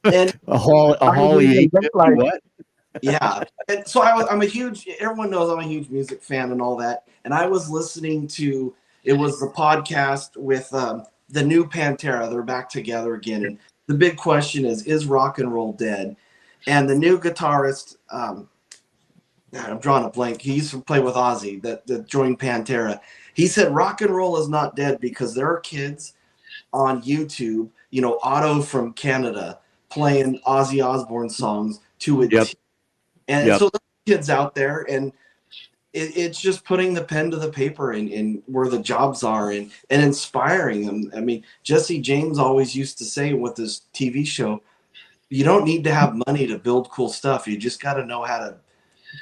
And a Holly what? Yeah. And so I'm everyone knows I'm a huge music fan and all that. And I was listening to, it was the podcast with the new Pantera. They're back together again. And the big question is rock and roll dead? And the new guitarist, I'm drawing a blank. He used to play with Ozzy that joined Pantera. He said rock and roll is not dead because there are kids on YouTube, Otto from Canada, playing Ozzy Osbourne songs to a T. And so there's kids out there, and it's just putting the pen to the paper and where the jobs are and inspiring them. I mean, Jesse James always used to say with his TV show, you don't need to have money to build cool stuff. You just got to know how to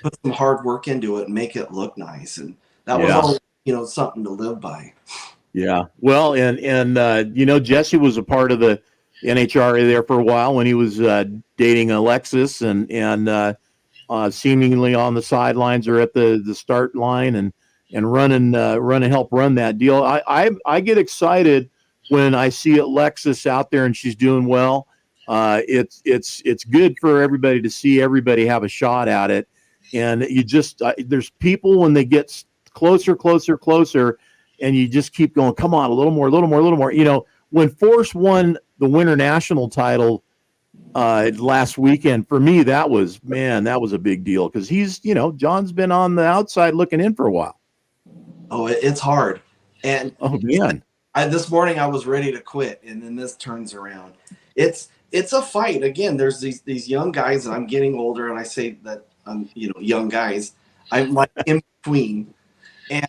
put some hard work into it and make it look nice. And that was all, something to live by. Yeah. Well, and Jesse was a part of the NHRA there for a while when he was dating Alexis and seemingly on the sidelines or at the start line and help run that deal. I get excited when I see Alexis out there and she's doing well. It's good for everybody to see everybody have a shot at it. And you just there's people when they get closer, and you just keep going, come on, a little more. When Force won the Winter National title last weekend, for me, that was a big deal because he's, John's been on the outside looking in for a while. Oh, it's hard. And oh man, this morning I was ready to quit, and then this turns around. It's a fight. Again, there's these young guys, and I'm getting older, and I say that I'm, young guys. I'm like in between. And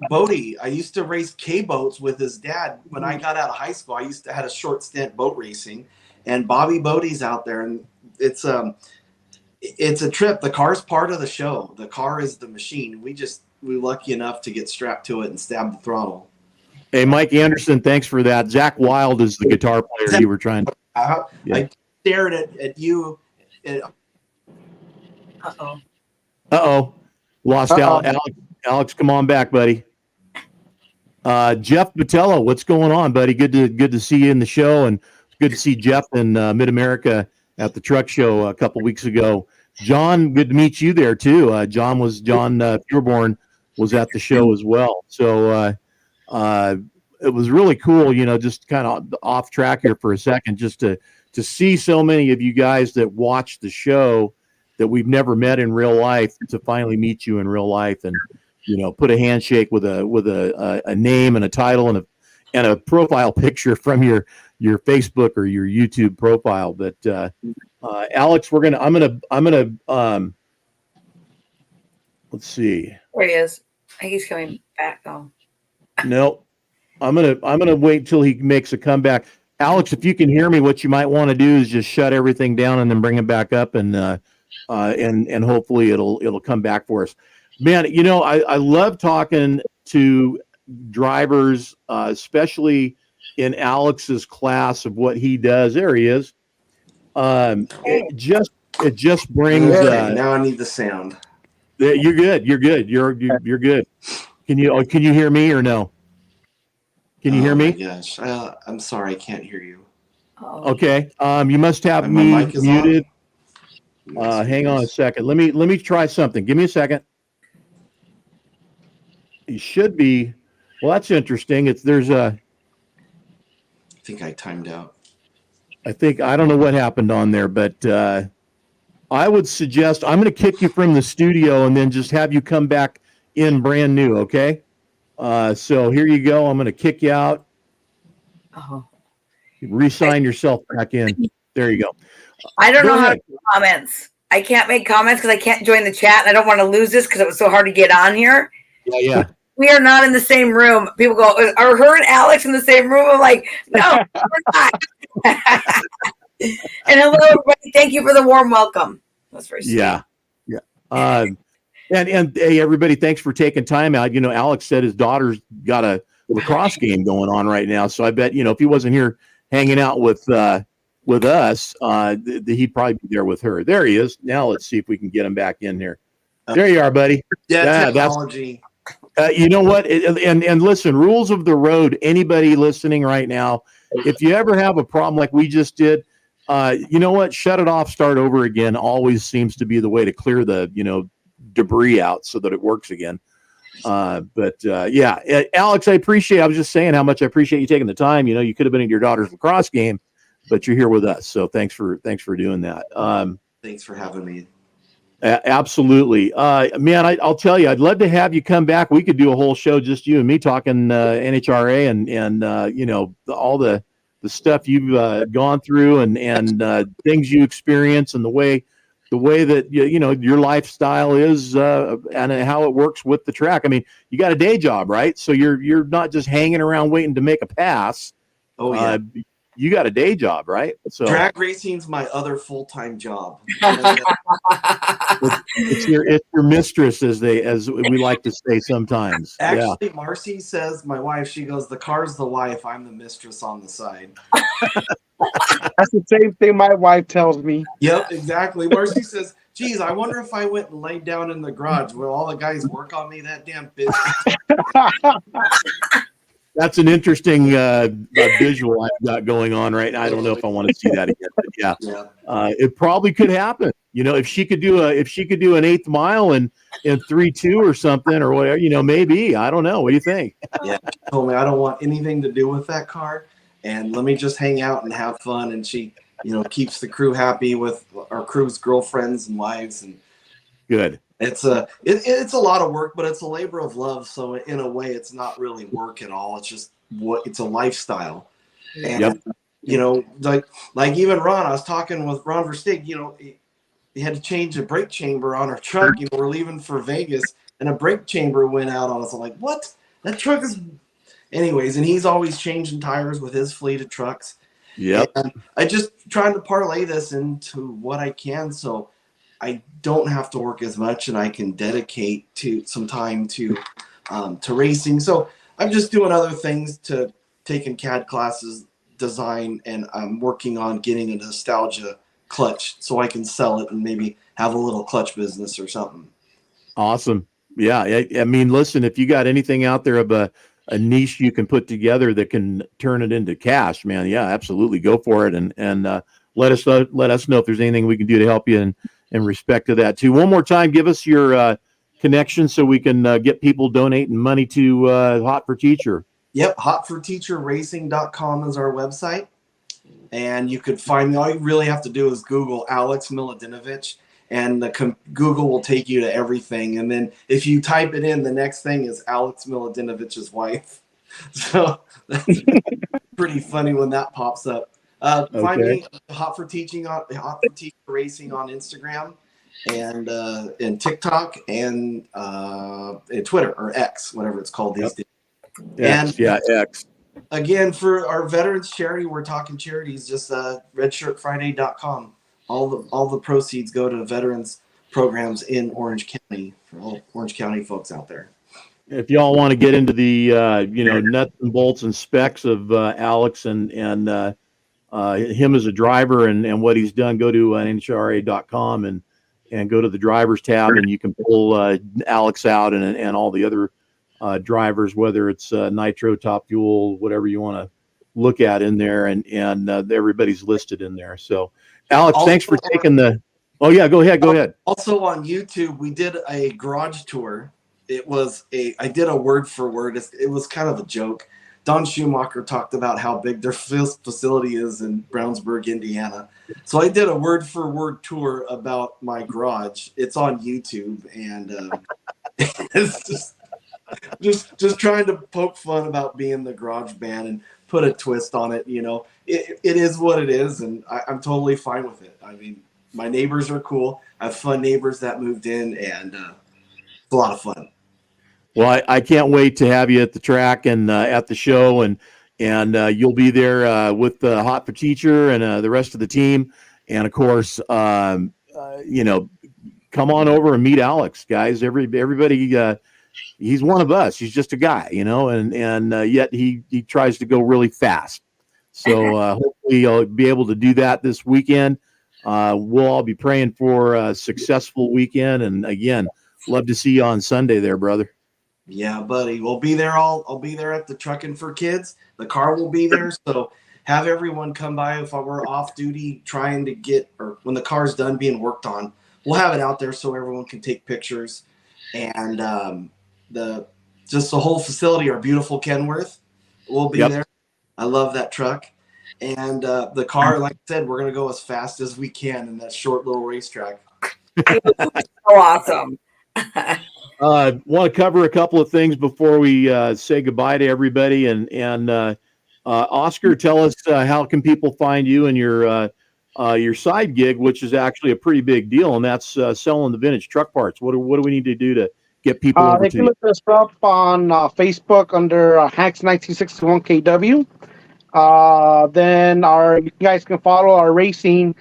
Bodie, I used to race K-boats with his dad. When I got out of high school, I had a short stint boat racing, and Bobby Bodie's out there, and it's a trip. The car's part of the show. The car is the machine. We're lucky enough to get strapped to it and stab the throttle. Hey, Mike Anderson, thanks for that. Zach Wilde is the guitar player you were trying to. I stared at you. Uh-oh. Lost Alex, come on back, buddy. Jeff Botello, what's going on, buddy? Good to see you in the show, and good to see Jeff in Mid-America at the truck show a couple weeks ago. John, good to meet you there too. John Pureborn was at the show as well. So it was really cool, just kind of off track here for a second, just to see so many of you guys that watch the show that we've never met in real life, to finally meet you in real life and, put a handshake with a name and a title and a profile picture from your Facebook or your YouTube profile. But Alex, I'm gonna Let's see. There he is. I think he's coming back though. No, I'm gonna wait till he makes a comeback. Alex, if you can hear me, what you might want to do is just shut everything down and then bring it back up, and hopefully it'll come back for us. Man, you know, I love talking to drivers, especially in Alex's class of what he does. There he is. It just brings. Okay, now I need the sound. You're good. You're good. You're good. Can you hear me or no? Can you hear me? Oh my gosh, I'm sorry, I can't hear you. Okay. You must have My me mic is muted. on. Hang on a second. Let me try something. Give me a second. You should be. Well, that's interesting. I think I timed out. I don't know what happened on there, but I would suggest I'm going to kick you from the studio and then just have you come back in brand new. Okay. So here you go. I'm going to kick you out. Re-sign yourself back in. There you go. I don't Go know how ahead. to do comments. I can't make comments because I can't join the chat, and I don't want to lose this because it was so hard to get on here. Yeah. We are not in the same room. People go, are her and Alex in the same room? I'm like, no, we're not. And hello, everybody. Thank you for the warm welcome. That's very sweet. Yeah. And hey, everybody, thanks for taking time out. You know, Alex said his daughter's got a lacrosse game going on right now, so I bet, you know, if he wasn't here hanging out with us, he'd probably be there with her. There he is. Now let's see if we can get him back in here. There you are, buddy. Yeah, technology. You know what? And listen, rules of the road. Anybody listening right now, if you ever have a problem like we just did, you know what? Shut it off. Start over again. Always seems to be the way to clear the debris out so that it works again. Yeah, Alex, I was just saying how much I appreciate you taking the time. You know, you could have been at your daughter's lacrosse game, but you're here with us. So thanks for doing that. Thanks for having me. Absolutely. Man, I'll tell you, I'd love to have you come back. We could do a whole show, just you and me talking NHRA and you know, all the stuff you've gone through and things you experience and the way that you know your lifestyle is and how it works with the track. I mean, you got a day job, right? So you're not just hanging around waiting to make a pass. Oh yeah. You got a day job, right? So drag racing's my other full-time job. it's your mistress, as we like to say sometimes. Actually, Marcy says, my wife, she goes, the car's the wife, I'm the mistress on the side. That's the same thing my wife tells me. Yep, exactly. Marcy says, geez, I wonder if I went and laid down in the garage where all the guys work on me, that damn bitch. That's an interesting visual I've got going on right now. I don't know if I want to see that again, but yeah. It probably could happen. You know, if she could do an 8th mile in 3.2 or something or whatever, you know, maybe. I don't know. What do you think? Yeah, she told me I don't want anything to do with that car, and let me just hang out and have fun. And she, you know, keeps the crew happy with our crew's girlfriends and wives. And good. It's a lot of work, but it's a labor of love. So in a way, it's not really work at all. It's just it's a lifestyle. And you know, like even Ron, I was talking with Ron Versteeg, you know, he had to change a brake chamber on our truck. You know, we're leaving for Vegas and a brake chamber went out on us. I'm like, what? That truck is, anyways. And he's always changing tires with his fleet of trucks. Yeah. I just trying to parlay this into what I can. So I don't have to work as much and I can dedicate some time to racing. So I'm just doing other things, to taking CAD classes, design, and I'm working on getting a nostalgia clutch so I can sell it and maybe have a little clutch business or something. Awesome. Yeah. I mean, listen, if you got anything out there of a niche you can put together that can turn it into cash, man, yeah, absolutely. Go for it. And let us know if there's anything we can do to help you in respect to that too. One more time, give us your connection so we can get people donating money to Hot for Teacher. Yep, hotforteacherracing.com is our website, and you could find me. All you really have to do is Google Alex Miladinovich, and Google will take you to everything. And then if you type it in, the next thing is Alex Miladinovich's wife. So that's pretty funny when that pops up. Find me Hot for Teacher Racing on Instagram, and TikTok and Twitter or X, whatever it's called these days. X. Again, for our veterans charity, we're talking charities, just redshirtfriday.com. All the proceeds go to veterans programs in Orange County for all Orange County folks out there. If y'all want to get into the nuts and bolts and specs of Alex and him as a driver and what he's done, go to NHRA.com and go to the drivers tab, and you can pull Alex out and all the other drivers, whether it's nitro, top fuel, whatever you want to look at in there, and everybody's listed in there. So, Alex, Also, thanks for taking the. Oh yeah, go ahead. Also on YouTube, we did a garage tour. I did a word for word. It was kind of a joke. Don Schumacher talked about how big their facility is in Brownsburg, Indiana. So I did a word for word tour about my garage. It's on YouTube, and it's just trying to poke fun about being the garage band and put a twist on it. It is what it is, and I'm totally fine with it. I mean, my neighbors are cool. I have fun neighbors that moved in, and it's a lot of fun. Well, I can't wait to have you at the track and at the show, and you'll be there with Hot for Teacher and the rest of the team, and of course, come on over and meet Alex, guys. Everybody, he's one of us. He's just a guy, and yet he tries to go really fast. So hopefully you'll be able to do that this weekend. We'll all be praying for a successful weekend, and again, love to see you on Sunday there, brother. Yeah, buddy. We'll be there I'll be there at the Truckin For Kids. The car will be there. So have everyone come by if we're off duty trying to or when the car's done being worked on. We'll have it out there so everyone can take pictures. And the whole facility, our beautiful Kenworth, will be there. I love that truck. And the car, like I said, we're going to go as fast as we can in that short little racetrack. So awesome. Want to cover a couple of things before we say goodbye to everybody. And Oscar, tell us how can people find you and your side gig, which is actually a pretty big deal, and that's selling the vintage truck parts. What do we need to do to get people over they to can you? look us up on Facebook under Hacks 1961 KW. Then you guys can follow our racing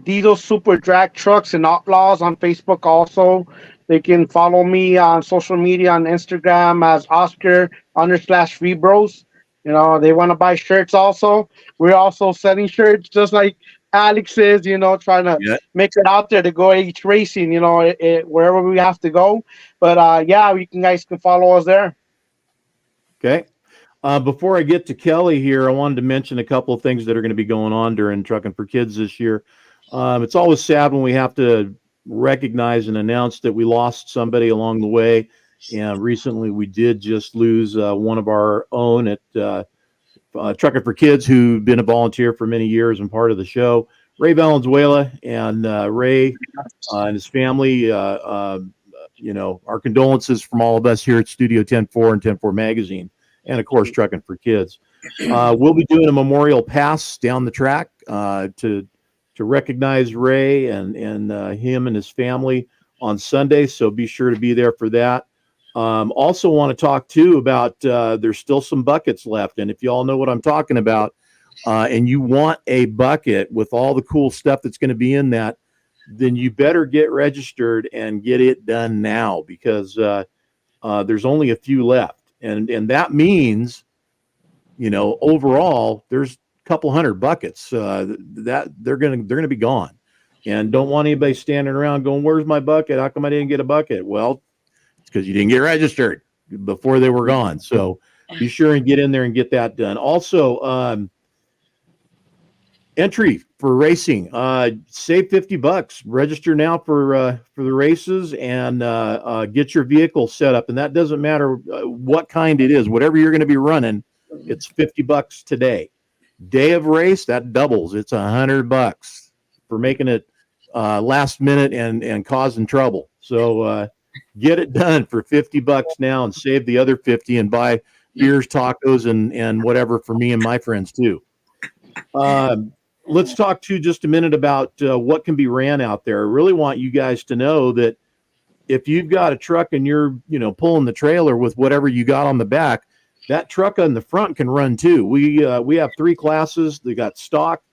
Diesel Super Drag Trucks and Outlaws on Facebook also. They can follow me on social media on Instagram as Oscar_Vibros. They want to buy shirts also. We're also selling shirts just like Alex is, trying to make it out there to go H racing, wherever we have to go. But you guys can follow us there. Okay. Before I get to Kelly here, I wanted to mention a couple of things that are going to be going on during Truckin For Kids this year. It's always sad when we have to recognize and announce that we lost somebody along the way. And recently we did just lose one of our own at Truckin For Kids, who'd been a volunteer for many years and part of the show, Ray Valenzuela. And Ray and his family, our condolences from all of us here at Studio 10-4 and 10-4 Magazine. And of course, Truckin For Kids. We'll be doing a memorial pass down the track to recognize Ray and him and his family on Sunday. So be sure to be there for that. Also want to talk too about there's still some buckets left, and if you all know what I'm talking about, and you want a bucket with all the cool stuff that's going to be in that, then you better get registered and get it done now, because there's only a few left. And that means, overall, there's a couple hundred buckets that they're gonna be gone, and don't want anybody standing around going, "Where's my bucket? How come I didn't get a bucket?" Well, it's because you didn't get registered before they were gone. So be sure and get in there and get that done. Also, entry for racing, save $50. Register now for the races and get your vehicle set up. And that doesn't matter what kind it is, whatever you're going to be running, it's $50 today. Day of race, that doubles. It's $100 for making it last minute and causing trouble. So get it done for $50 now and save the other 50 and buy beers, tacos, and whatever for me and my friends too. let's talk to just a minute about what can be ran out there. I really want you guys to know that if you've got a truck and you're, pulling the trailer with whatever you got on the back, that truck on the front can run too. We have 3 classes. They got stock,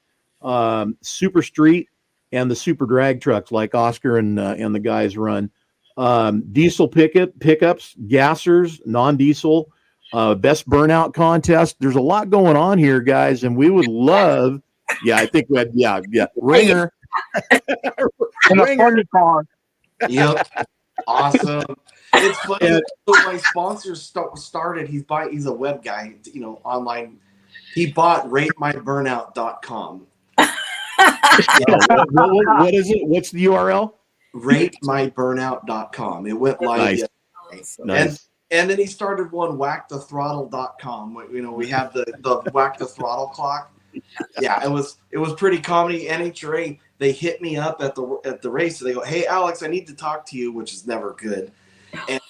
super street, and the super drag trucks like Oscar and the guys run. Diesel pickups, gassers, non-diesel, best burnout contest. There's a lot going on here, guys, and we would love. Yeah, I think we had. Yeah, Ringer. In a funny car. Yep. Awesome. It's funny. Yeah. My sponsor started. He's a web guy. Online. He bought ratemyburnout.com. What is it? What's the URL? ratemyburnout.com. It went live Nice. yesterday. Nice. And then he started one whackthethrottle.com. We have the whack the throttle clock. Yeah, it was pretty comedy. NHRA, they hit me up at the race. They go, "Hey Alex, I need to talk to you," which is never good. And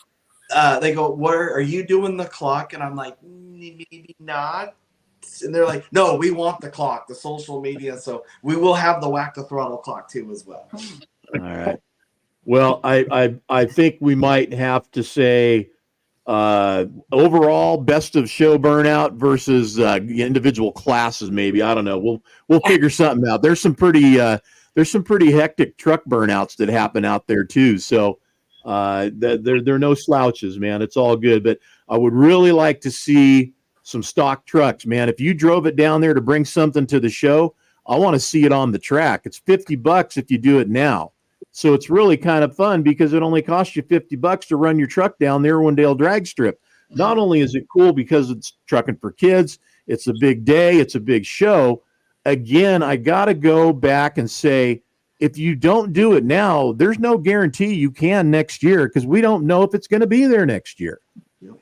they go, "Where are you doing the clock?" And I'm like, "Maybe not." And they're like, "No, we want the clock, the social media, so we will have the whack the throttle clock too as well." All right. Well, I think we might have to say overall best of show burnout versus individual classes. Maybe, I don't know. We'll figure something out. There's some pretty hectic truck burnouts that happen out there too. So they're no slouches, man. It's all good. But I would really like to see some stock trucks, man. If you drove it down there to bring something to the show, I want to see it on the track. It's $50 if you do it now. So it's really kind of fun because it only costs you $50 to run your truck down the Irwindale drag strip. Not only is it cool because it's Truckin For Kids, it's a big day, it's a big show. Again, I got to go back and say, if you don't do it now, there's no guarantee you can next year because we don't know if it's going to be there next year.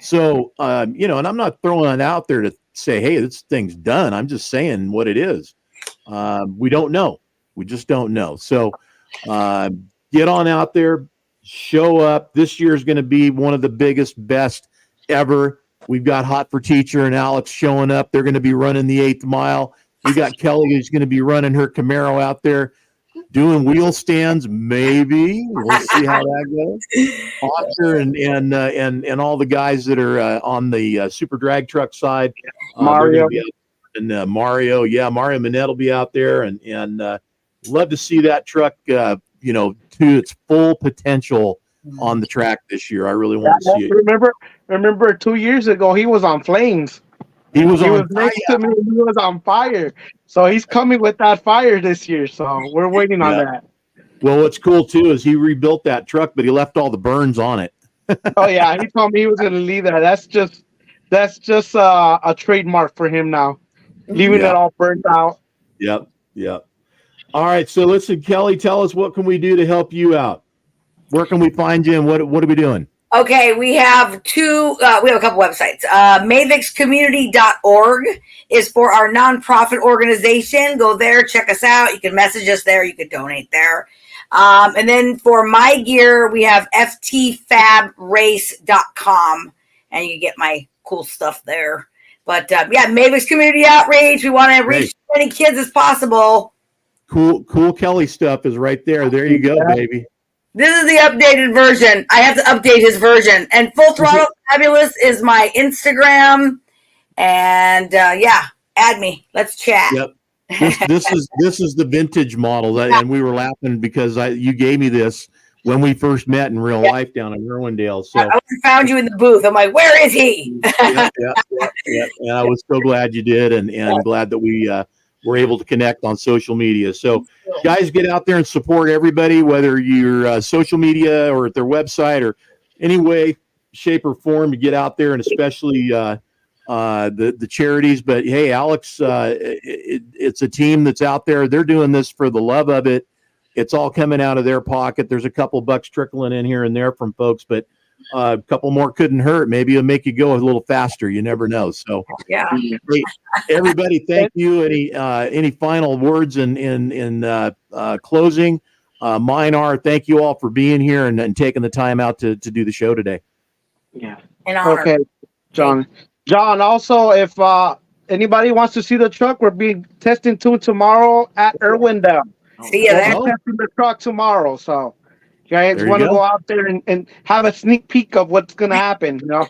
So, and I'm not throwing it out there to say, hey, this thing's done. I'm just saying what it is. We don't know. We just don't know. So, get on out there, show up. This year is going to be one of the biggest, best ever. We've got Hot for Teacher and Alex showing up. They're going to be running the 8th mile. We got Kelly who's going to be running her Camaro out there doing wheel stands. Maybe we'll see how that goes. Oscar and all the guys that are on the super drag truck side. Mario. And Mario, Mario Monnette will be out there and love to see that truck, to its full potential on the track this year. I really want to see it. Remember 2 years ago, he was on flames. He was next to me. He was on fire. So he's coming with that fire this year. So we're waiting on that. Well, what's cool too is he rebuilt that truck, but he left all the burns on it. Oh yeah, he told me he was going to leave that. That's just a trademark for him now, leaving it all burnt out. Yep. All right, so listen, Kelly, tell us what can we do to help you out? Where can we find you, and what are we doing? Okay, we have we have a couple websites. Mavixcommunity.org is for our nonprofit organization. Go there, check us out. You can message us there. You can donate there. And then for my gear, we have ftfabrace.com, and you get my cool stuff there. But Mavix Community Outreach. We want to reach as many kids as possible. Cool Kelly stuff is right there. There you go, baby. This is the updated version. I have to update his version. And Full Throttle Fabulous is my Instagram. And add me. Let's chat. Yep. This is the vintage model, and we were laughing because you gave me this when we first met in real life down in Irwindale. So I found you in the booth. I'm like, where is he? Yeah. And I was so glad you did, and glad that we were able to connect on social media. So guys, get out there and support everybody, whether you're social media or at their website or any way, shape, or form. You get out there, and especially the charities. But hey, Alex, it's a team that's out there. They're doing this for the love of it. It's all coming out of their pocket. There's a couple bucks trickling in here and there from folks, but a couple more couldn't hurt. Maybe it'll make you go a little faster. You never know. So yeah, hey, everybody, thank you. Any final words in closing? Mine are thank you all for being here and taking the time out to do the show today. Yeah. An honor. Okay, John. Also, if anybody wants to see the truck, we're being testing tuned tomorrow at Irwindale. See you We'll there. be testing the truck tomorrow. So, you guys There you want to go. go out there and have a sneak peek of what's going to happen, you know?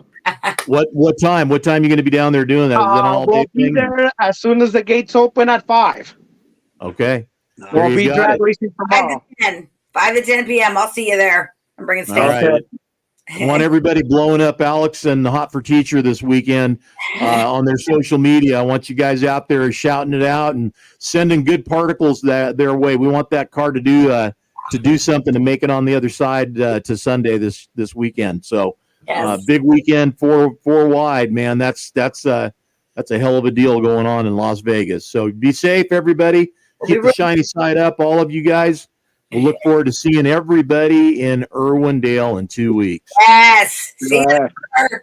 What time? What time are you going to be down there doing that? Is that an all We'll day be thing? there as soon as the gates open at 5. Okay. We'll you be got drag it. racing 5 tomorrow. to 10. 5 to 10 p.m. I'll see you there. I'm bringing All steak. right. I want everybody blowing up Alex and the Hot for Teacher this weekend on their social media. I want you guys out there shouting it out and sending good particles their way. We want that car to do something to make it on the other side to Sunday this weekend. So Yes. big weekend, four wide, man. That's a hell of a deal going on in Las Vegas. So be safe, everybody. Keep the shiny side up, all of you guys. We'll look forward to seeing everybody in Irwindale in 2 weeks. Yes. See you Yeah. there.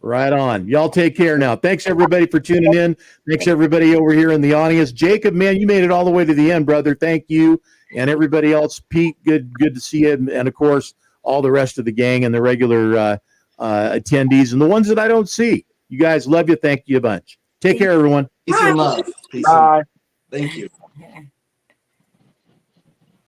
Right on. Y'all take care now. Thanks, everybody, for tuning in. Thanks, everybody over here in the audience. Jacob, man, you made it all the way to the end, brother. Thank you. And everybody else, Pete, good to see you. And, of course, all the rest of the gang and the regular attendees and the ones that I don't see. You guys, love you. Thank you a bunch. Take care, everyone. Peace and love. Peace and Bye. Thank you.